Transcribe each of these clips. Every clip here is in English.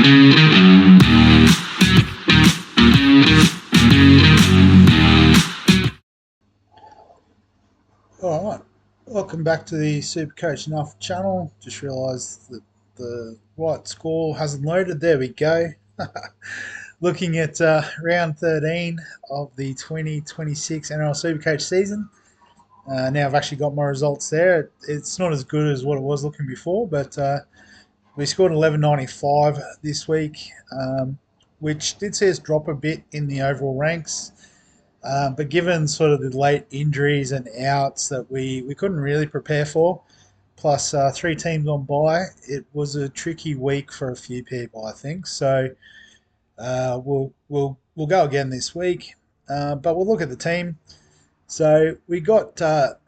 All right, welcome back to the SuperCoach Enough channel. Just realised that the right score hasn't loaded. There we go. Looking at round 13 of the 2026 NRL SuperCoach season. Now I've actually got my results there. It's not as good as what it was looking before, but we scored 1195 this week, which did see us drop a bit in the overall ranks. But given sort of the late injuries and outs that we couldn't really prepare for, plus three teams on bye, it was a tricky week for a few people, I think. So we'll go again this week, but we'll look at the team. So we got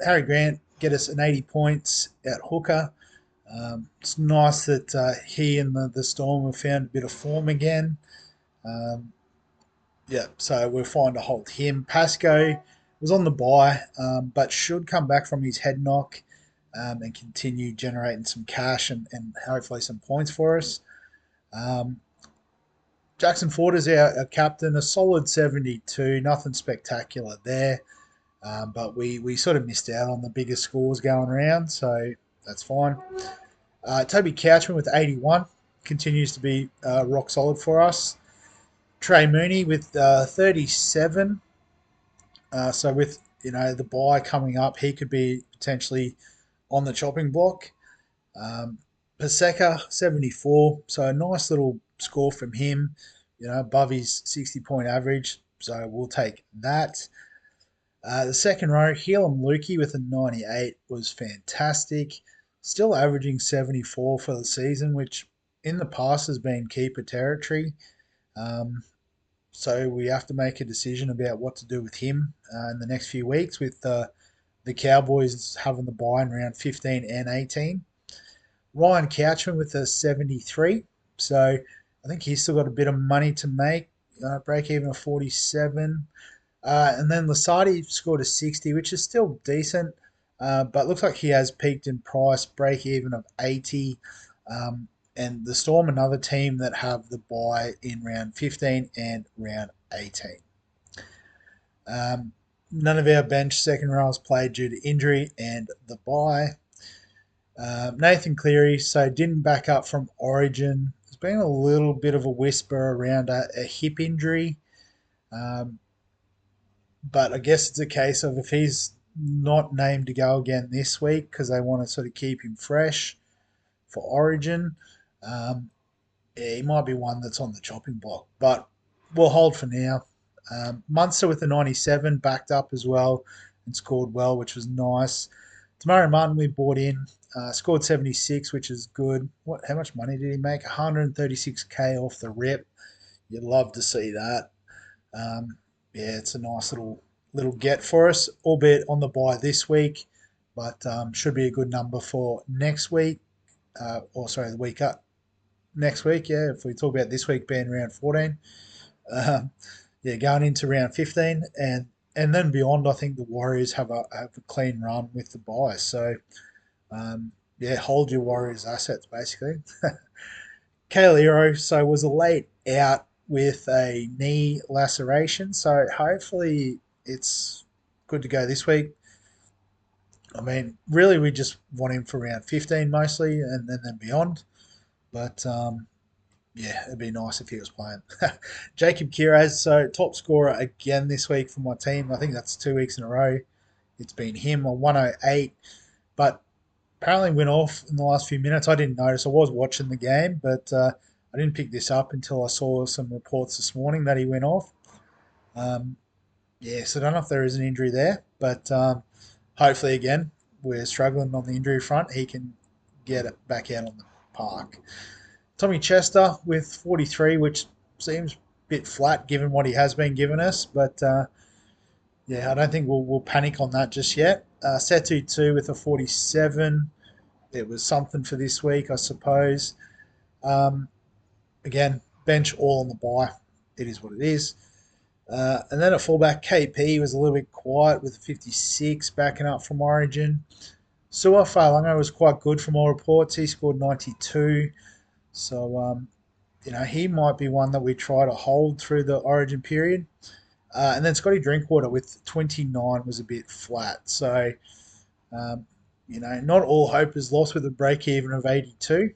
Harry Grant get us an 80 points at hooker. It's nice that he and the Storm have found a bit of form again. Yeah, so we're fine to hold him. Pasco was on the bye, but should come back from his head knock and continue generating some cash and hopefully some points for us. Jackson Ford is our captain, a solid 72, nothing spectacular there, but we sort of missed out on the biggest scores going around, so that's fine. Toby Couchman with 81 continues to be rock solid for us. Trey Mooney with 37. So with the bye coming up, he could be potentially on the chopping block. Paseka 74. So a nice little score from him. Above his 60-point average. So we'll take that. The second row, Helam Lukey with a 98 was fantastic. Still averaging 74 for the season, which in the past has been keeper territory. So we have to make a decision about what to do with him in the next few weeks with the Cowboys having the bye in round 15 and 18. Ryan Couchman with a 73. So I think he's still got a bit of money to make. Break even of 47. And then Lasardi scored a 60, which is still decent, but looks like he has peaked in price. Break even of 80. And the Storm, another team that have the bye in round 15 and round 18. None of our bench second rows played due to injury and the bye. Nathan Cleary, so didn't back up from Origin. There's been a little bit of a whisper around a hip injury. But I guess it's a case of if he's not named to go again this week because they want to sort of keep him fresh for Origin, yeah, he might be one that's on the chopping block. But we'll hold for now. Munster with the 97 backed up as well and scored well, which was nice. Tamari Martin we bought in, scored 76, which is good. How much money did he make? 136k off the rip. You'd love to see that. Yeah, it's a nice little get for us, albeit on the bye this week, but should be a good number for next week. The week up. Next week, yeah, if we talk about this week being round 14. Yeah, going into round 15 and then beyond, I think the Warriors have a clean run with the bye. So, yeah, hold your Warriors assets, basically. Galore, so was a late out with a knee laceration. So hopefully it's good to go this week. I mean, really, we just want him for round 15 mostly and then beyond. But, yeah, it'd be nice if he was playing. Jacob Kiraz, so top scorer again this week for my team. I think that's 2 weeks in a row. It's been him on 108. But apparently went off in the last few minutes. I didn't notice. I was watching the game, but I didn't pick this up until I saw some reports this morning that he went off. Yeah, so I don't know if there is an injury there, but hopefully, again, we're struggling on the injury front. He can get it back out on the park. Tommy Chester with 43, which seems a bit flat given what he has been giving us, but yeah, I don't think we'll panic on that just yet. Setu 2 with a 47. It was something for this week, I suppose. Again, bench all on the bye. It is what it is. And then at fullback, KP was a little bit quiet with 56, backing up from Origin. Su'a Fa'alanga was quite good from all reports. He scored 92. So, he might be one that we try to hold through the Origin period. And then Scotty Drinkwater with 29 was a bit flat. So, um, not all hope is lost with a break even of 82.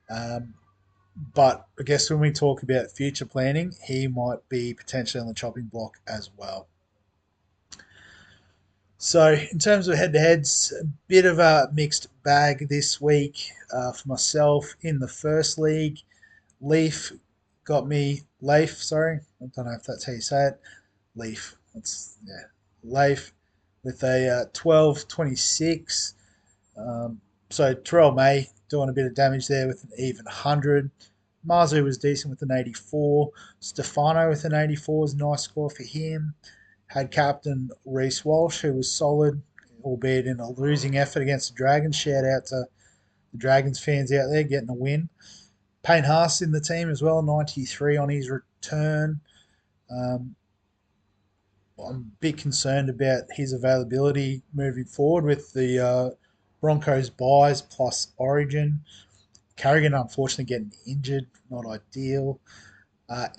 Um, but I guess when we talk about future planning, he might be potentially on the chopping block as well. So, in terms of head to heads, a bit of a mixed bag this week for myself in the first league. Leaf, sorry. I don't know if that's how you say it. Leaf. Leaf with a 12.26. So Terrell May doing a bit of damage there with an even 100. Marzu was decent with an 84. Stefano with an 84 is a nice score for him. Had captain Reece Walsh, who was solid, albeit in a losing effort against the Dragons. Shout out to the Dragons fans out there getting a win. Payne Haas in the team as well, 93 on his return. Um, I'm a bit concerned about his availability moving forward with the Broncos buys plus Origin. Carrigan, unfortunately, getting injured, not ideal.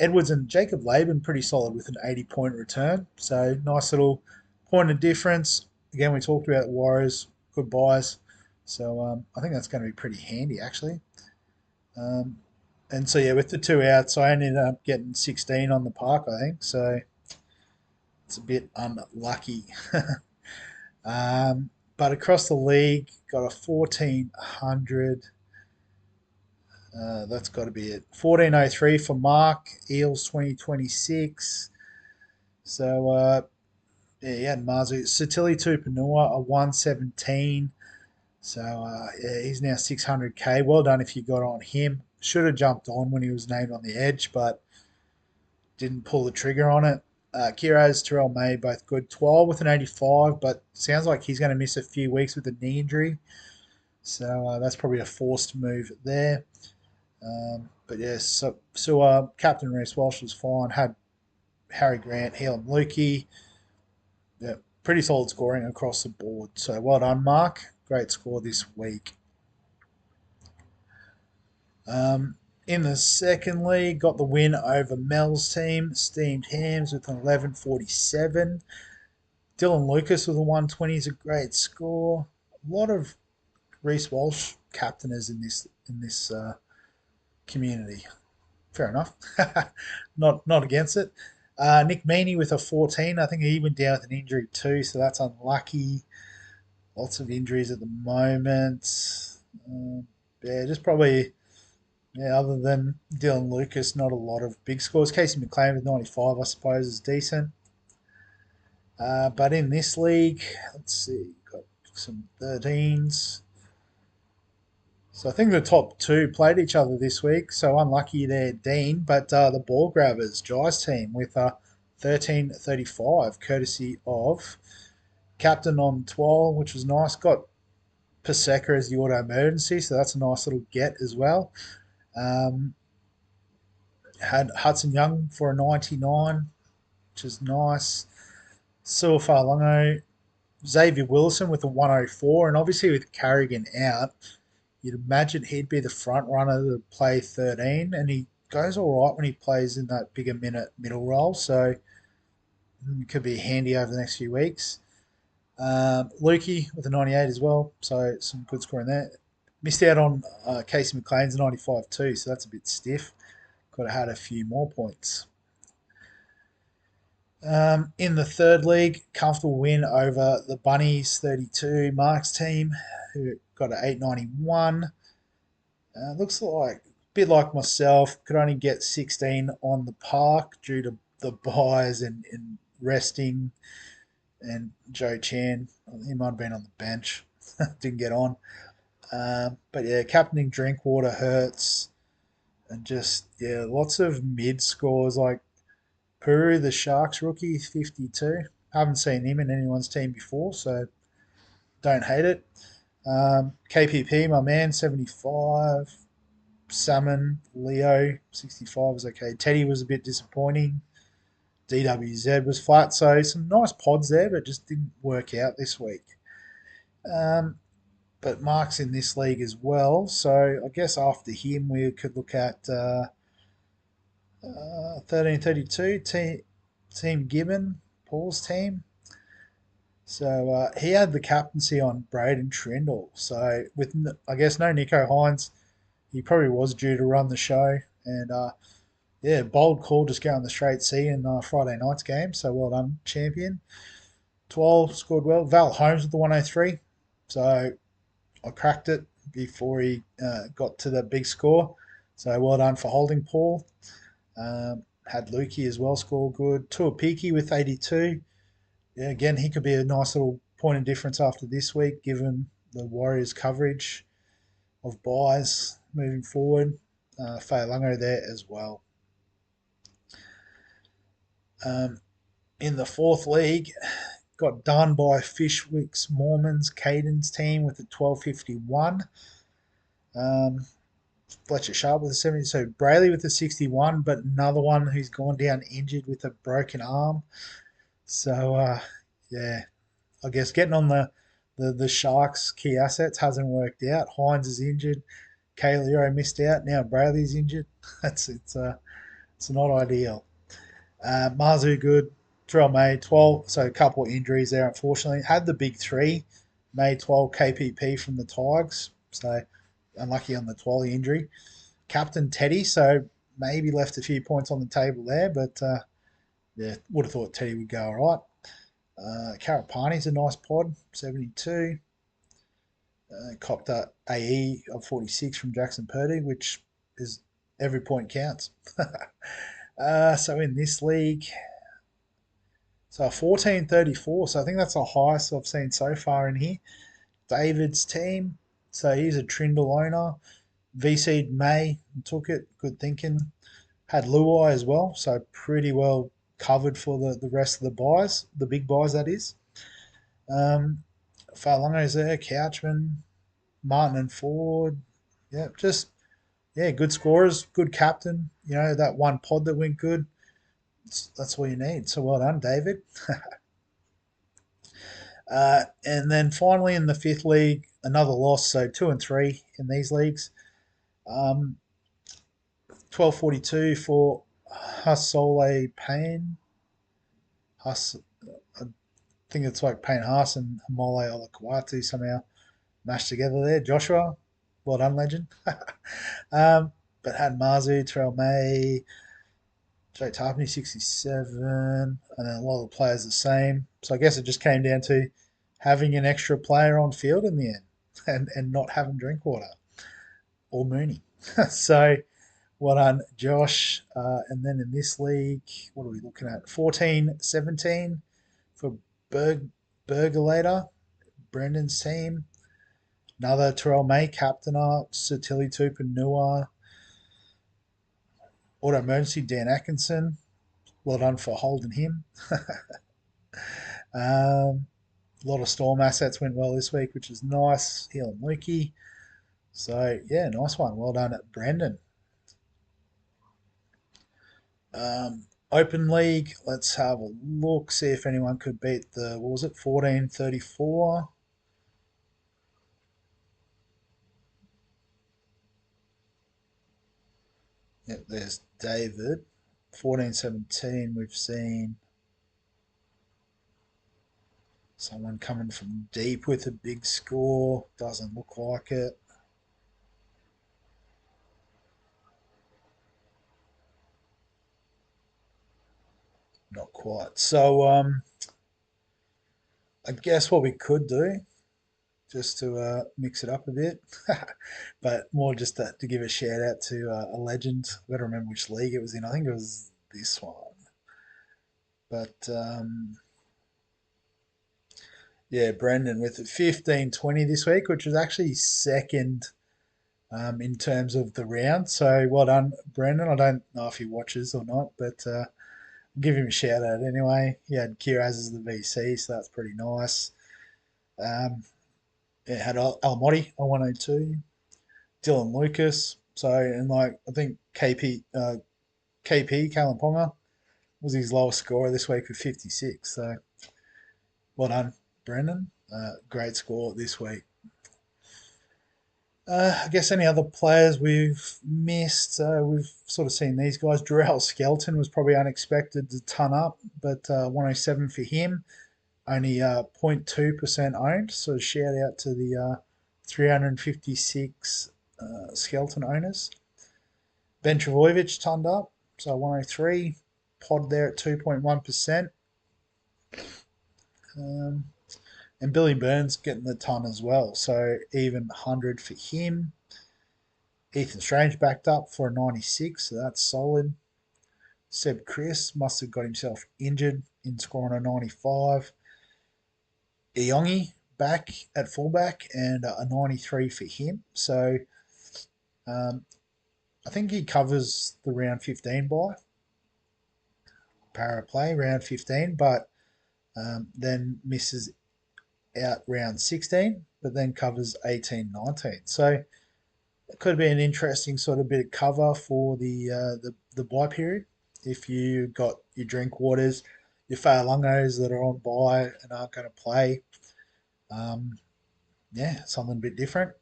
Edwards and Jacob Laban pretty solid with an 80-point return. So nice little point of difference. Again, we talked about Warriors, good buys. So I think that's going to be pretty handy, actually. Um, and so, yeah, with the two outs, I ended up getting 16 on the park, I think. So it's a bit unlucky. But across the league, got a 1400. That's got to be it. 1403 for Mark, Eels 2026. So, yeah, he had Marzu. Satili Tupanua, a 117. So, yeah, he's now 600k. Well done if you got on him. Should have jumped on when he was named on the edge, but didn't pull the trigger on it. Kiraz, Terrell May, both good. 12 with an 85, but sounds like he's going to miss a few weeks with a knee injury. So that's probably a forced move there. But yes, Captain Reece Walsh was fine. Had Harry Grant, Helam Lukey. Yeah, pretty solid scoring across the board. So well done, Mark. Great score this week. In the second league, got the win over Mel's team, Steamed Hams with an 11.47. Dylan Lucas with a 120 is a great score. A lot of Reece Walsh captainers in this community. Fair enough. Not against it. Nick Meaney with a 14. I think he went down with an injury too, so that's unlucky. Lots of injuries at the moment. Yeah, just probably, yeah, other than Dylan Lucas, not a lot of big scores. Casey McLean with 95, I suppose, is decent. But in this league, let's see, got some 13s. So I think the top two played each other this week. So unlucky there, Dean. But the ball grabbers, Jai's team with a 13.35, courtesy of captain on 12, which was nice. Got Paseka as the auto emergency, so that's a nice little get as well. Um, had Hudson Young for a 99, which is nice. Suafalongo, Xavier Wilson with a 104, and obviously with Carrigan out, you'd imagine he'd be the front runner to play 13, and he goes all right when he plays in that bigger minute middle role, so it could be handy over the next few weeks. Lukey with a 98 as well, so some good scoring there. Missed out on Casey McLean's 95 too, so that's a bit stiff. Could have had a few more points. In the third league, comfortable win over the Bunnies 32 Marks team, who got an 891. Looks like a bit like myself, could only get 16 on the park due to the buys and resting. And Joe Chan, he might have been on the bench, didn't get on. But yeah, captaining Drinkwater hurts, and just yeah, lots of mid scores like Puru, the Sharks rookie, 52. Haven't seen him in anyone's team before, so don't hate it. KPP, my man, 75. Salmon, Leo, 65 was okay. Teddy was a bit disappointing. DWZ was flat, so some nice pods there, but just didn't work out this week. But Mark's in this league as well, so I guess after him we could look at 1332, Team Gibbon, Paul's team. So he had the captaincy on Braden Trindle. So with, I guess, no Nico Hines, he probably was due to run the show. And yeah, bold call, just going the straight C in Friday night's game. So well done, champion. 12 scored well. Val Holmes with the 103. So I cracked it before he got to the big score. So well done for holding Paul. Had Lukey as well score good. Tuapiki with 82. Yeah, again, he could be a nice little point of difference after this week, given the Warriors' coverage of buys moving forward. Fa'alongo there as well. Um, in the fourth league, got done by Fishwick's Mormons Caden's team with a 1251. Um, Fletcher Sharp with a 70. So Brayley with a 61, but another one who's gone down injured with a broken arm. So, yeah, I guess getting on the Sharks' key assets hasn't worked out. Hines is injured. Kaleo missed out. Now Brayley's injured. It's not ideal. Marzu good. Terrell May 12. So a couple of injuries there. Unfortunately, had the big three. May 12 KPP from the Tigers. So unlucky on the Twally injury. Captain Teddy. So maybe left a few points on the table there, but yeah, would have thought Teddy would go all right. Karapani's a nice pod, 72. Copped a AE of 46 from Jackson Purdy, which is every point counts. So in this league, so 1434. So I think that's the highest I've seen so far in here. David's team. So he's a Trindle owner. VC'd May, took it. Good thinking. Had Luai as well. So pretty well covered for the rest of the buys, the big buys, that is. Fa'alongo's there, Couchman, Martin and Ford. Yeah, just good scorers, good captain. You know, that one pod that went good. That's all you need. So well done, David. And then finally in the fifth league, another loss. So 2 and 3 in these leagues. 1242 for Hasole Payne. I think it's like Payne Haas and Mole Olakwatu somehow mashed together there. Joshua, well done, legend. But had Marzu, Terrell May, Jay Tarpany 67, and then a lot of the players the same. So I guess it just came down to having an extra player on field in the end and not having Drinkwater or Mooney. So well done, Josh. And then in this league, what are we looking at? 14-17 for Burgolator, Brendan's team. Another Terrell May captainer, Satili Tupanua. Auto emergency, Dan Atkinson. Well done for holding him. A lot of Storm assets went well this week, which is nice. Heel and Lukey. So, yeah, nice one. Well done at Brandon. Open League, let's have a look, see if anyone could beat the, what was it, 1434. Yep, there's David. 1417, we've seen someone coming from deep with a big score. Doesn't look like it. Not quite. So, I guess what we could do, just to mix it up a bit, but more just to give a shout out to a legend. I've got to remember which league it was in. I think it was this one. But yeah, Brendan with 15-20 this week, which was actually second in terms of the round. So well done, Brendan. I don't know if he watches or not, but I'll give him a shout out anyway. He had Kiraz as the VC, so that's pretty nice. It had Almotti on 102, Dylan Lucas. So, and like, I think KP, Callum Ponga, was his lowest scorer this week with 56. So, well done, Brendan. Great score this week. I guess any other players we've missed, we've sort of seen these guys. Jarrell Skelton was probably unexpected to ton up, but 107 for him. Only 0.2% owned, so shout out to the 356 Skelton owners. Ben Travojevic turned up, so 103. Pod there at 2.1%. Um, and Billy Burns getting the ton as well, so even 100 for him. Ethan Strange backed up for a 96, so that's solid. Seb Chris must have got himself injured in scoring a 95. Iongi back at fullback and a 93 for him. So um, I think he covers the round 15 by para play, round 15, but then misses out round 16, but then covers 18, 19. So it could be an interesting sort of bit of cover for the buy period. If you got your drink waters, your Fa'alungos that are on buy and aren't going to play, um, yeah, something a bit different.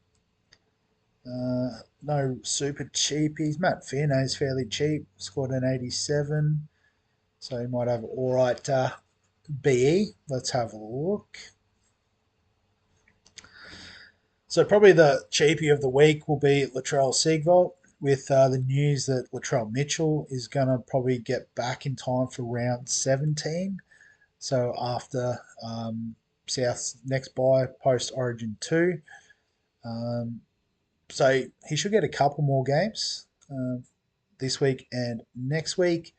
No super cheapies. Matt Fierno's fairly cheap, scored an 87, so he might have all right BE. Let's have a look. So probably the cheapie of the week will be Latrell Siegvolt, with the news that Latrell Mitchell is going to probably get back in time for round 17. So after South's next buy post Origin 2. Um, so he should get a couple more games this week and next week.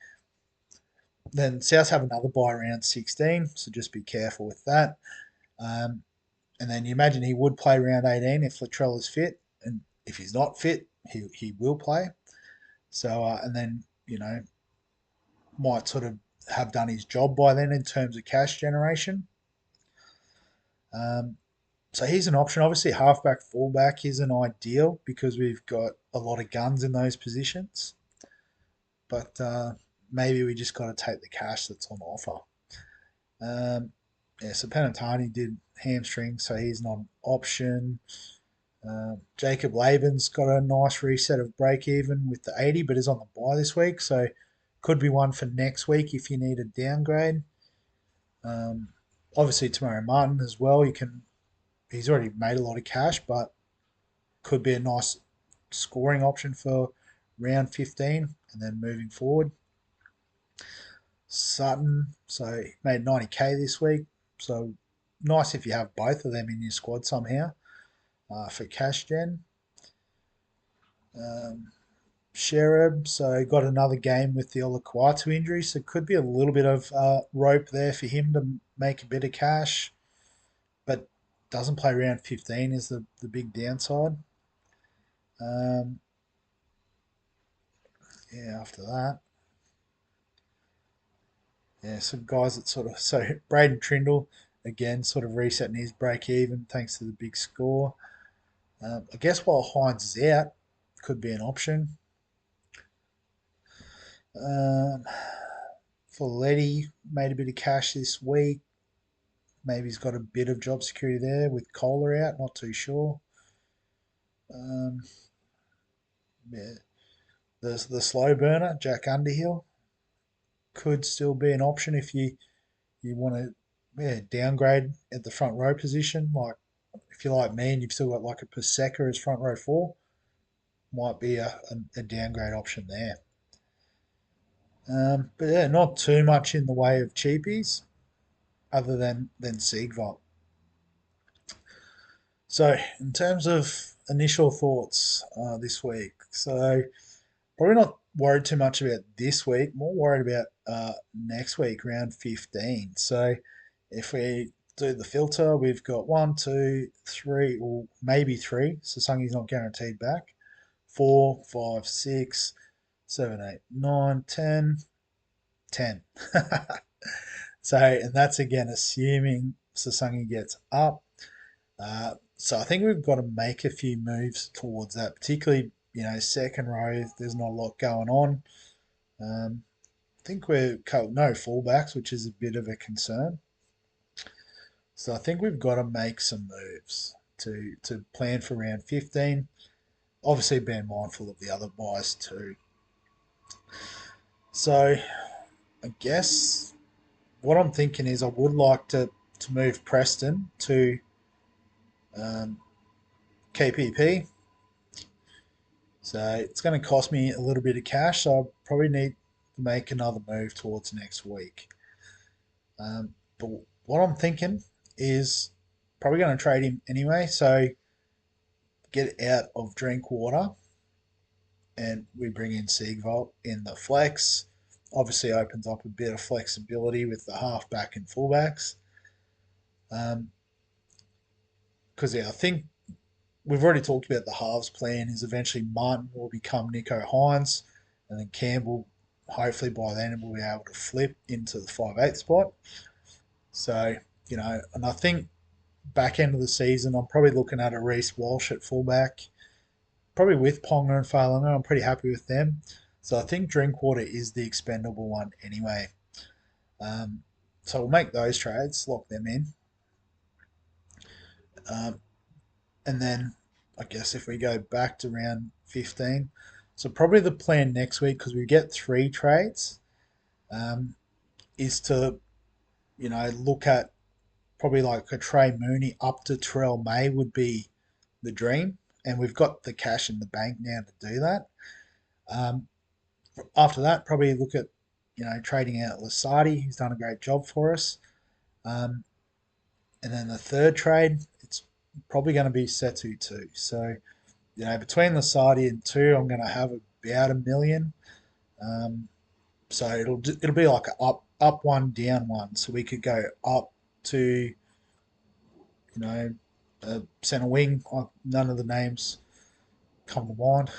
Then South have another buy round 16, so just be careful with that. Um, and then you imagine he would play round 18 if Latrell is fit, and if he's not fit, he will play. So and then might sort of have done his job by then in terms of cash generation. Um, so he's an option. Obviously, halfback, fullback isn't ideal because we've got a lot of guns in those positions. But maybe we just got to take the cash that's on offer. Yeah, so Penatani did hamstring, so he's not an option. Jacob Laban's got a nice reset of break even with the 80, but is on the buy this week, so could be one for next week if you need a downgrade. Um, Obviously, Tamara Martin as well. You can. He's already made a lot of cash, but could be a nice scoring option for round 15 and then moving forward. Sutton, so he made 90k this week, so nice if you have both of them in your squad somehow for cash gen. Sherab, so got another game with the Olaquatu injury, so could be a little bit of rope there for him to make a bit of cash, but doesn't play round 15 is the big downside. Um, yeah, after that, yeah, some guys that sort of so Braden Trindle again sort of resetting his break even thanks to the big score. I guess while Hines is out, could be an option. Um, Folletti made a bit of cash this week. Maybe he's got a bit of job security there with Kohler out. Not too sure. Um, yeah. The slow burner, Jack Underhill, could still be an option if you want to downgrade at the front row position. Like if you're like me and you've still got like a Paseka as front row 4, might be a downgrade option there. But yeah, not too much in the way of cheapies other than Siegvolt. So, in terms of initial thoughts this week, so probably not worried too much about this week, more worried about next week, round 15. So, if we do the filter, we've got one, two, three, or maybe three. Sasangi's not guaranteed back. 4, 5, 6, 7, 8, 9, 10, 10. So, and that's again assuming Sasangi gets up. So I think we've got to make a few moves towards that, particularly second row. There's not a lot going on. I think we're no fullbacks, which is a bit of a concern. So I think we've got to make some moves to plan for round 15. Obviously, being mindful of the other buys too. So, I guess what I'm thinking is I would like to move Preston to um, KPP. So it's going to cost me a little bit of cash. So I probably need to make another move towards next week. But what I'm thinking is probably going to trade him anyway. So get out of Drinkwater and we bring in Siegvolt in the flex. Obviously opens up a bit of flexibility with the halfback and fullbacks. Because yeah, I think we've already talked about the halves plan is eventually Martin will become Nico Hines and then Campbell hopefully by then will be able to flip into the 5'8" spot. So, and I think back end of the season I'm probably looking at a Reece Walsh at fullback, probably with Ponga and Falanga. I'm pretty happy with them. So I think Drinkwater is the expendable one anyway. Um, so we'll make those trades, lock them in. Um, and then I guess if we go back to round 15, so probably the plan next week, because we get 3 trades, is to, look at probably like a Trey Mooney up to Terrell May would be the dream. And we've got the cash in the bank now to do that. Um, After that, probably look at, trading out Lasardi, who's done a great job for us. Um, and then the third trade, it's probably going to be Setu too. So, between Lasardi and 2, I'm going to have about $1 million. So it'll be like a up one, down one. So we could go up to, centre wing. None of the names come to mind.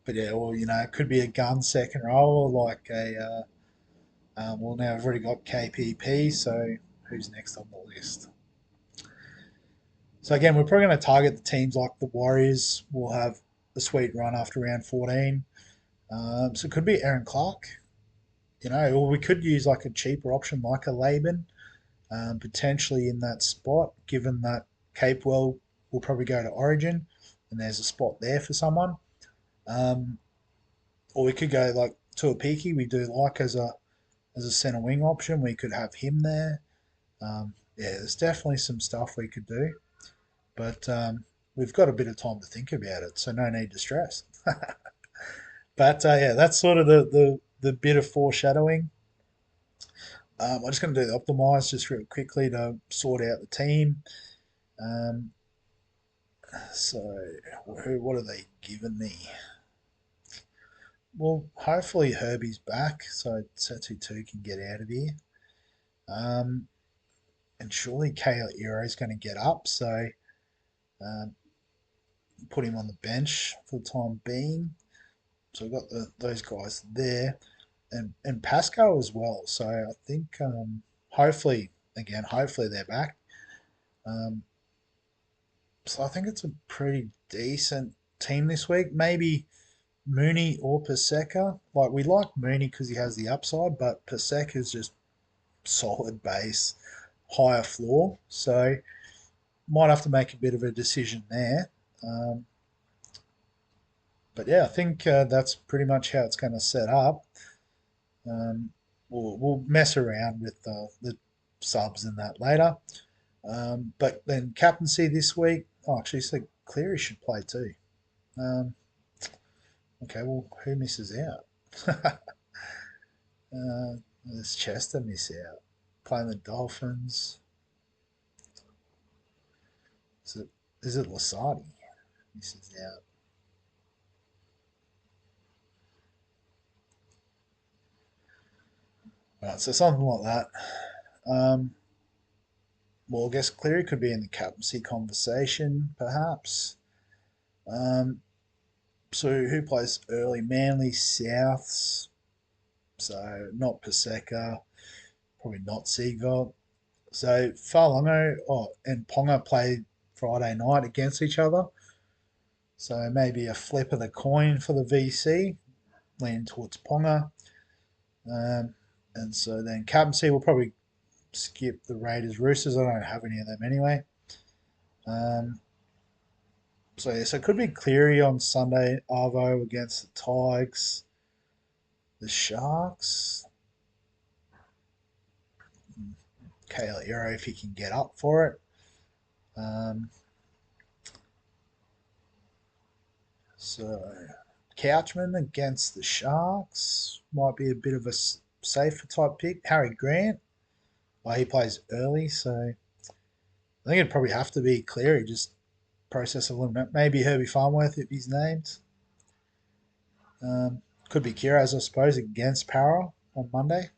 But yeah, or it could be a gun second row, or like a. Well, now we've already got KPP, so who's next on the list? So again, we're probably going to target the teams like the Warriors. Will have a sweet run after round 14. So it could be Aaron Clark, or we could use like a cheaper option like a Laban, potentially in that spot, given that Capewell will probably go to Origin and there's a spot there for someone. Or we could go like Tuapiki, we do like as a centre wing option. We could have him there. Yeah, there's definitely some stuff we could do, but we've got a bit of time to think about it, so no need to stress. But yeah, that's sort of the bit of foreshadowing. I'm just going to do the optimize just real quickly to sort out the team. Um, so, what are they giving me? Well, hopefully Herbie's back, so Setu2 can get out of here. And surely Kale Iro is going to get up, so um, put him on the bench for the time being. So we've got those guys there, and Pascal as well. So I think hopefully they're back. Um, so I think it's a pretty decent team this week. Maybe Mooney or Paseka. Like we like Mooney because he has the upside, but Paseka is just solid base, higher floor. So might have to make a bit of a decision there. Um, but yeah, I think that's pretty much how it's going to set up. We'll mess around with the subs and that later. But then captaincy this week. Oh, actually, so Cleary should play too. Okay, well, who misses out? Does Chester miss out? Playing the Dolphins. Is it Lasardi misses out? Right, so something like that. Well, I guess Cleary could be in the captaincy conversation, perhaps. Um, so who plays early? Manly Souths. So not Paseka, probably not Siegveld. So Farlongo and Ponga play Friday night against each other. So maybe a flip of the coin for the VC, leaning towards Ponga. And so then captaincy will probably skip the Raiders Roosters. I don't have any of them anyway. So yeah, so it could be Cleary on Sunday. Arvo against the Tigers, the Sharks. Kale Euro if he can get up for it. Um, so Couchman against the Sharks might be a bit of a safer type pick. Harry Grant, well, he plays early, so I think it'd probably have to be Cleary. Just process of elimination. Maybe Herbie Farmworth if he's named. Could be Kiraz, I suppose, against Para on Monday.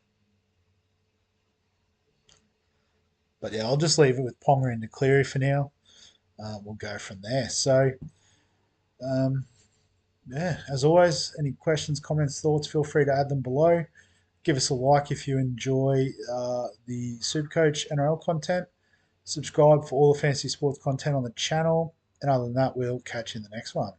But yeah, I'll just leave it with Ponga into Cleary for now. We'll go from there. So, um, yeah, as always, any questions, comments, thoughts, feel free to add them below. Give us a like if you enjoy the Supercoach NRL content. Subscribe for all the fantasy sports content on the channel. And other than that, we'll catch you in the next one.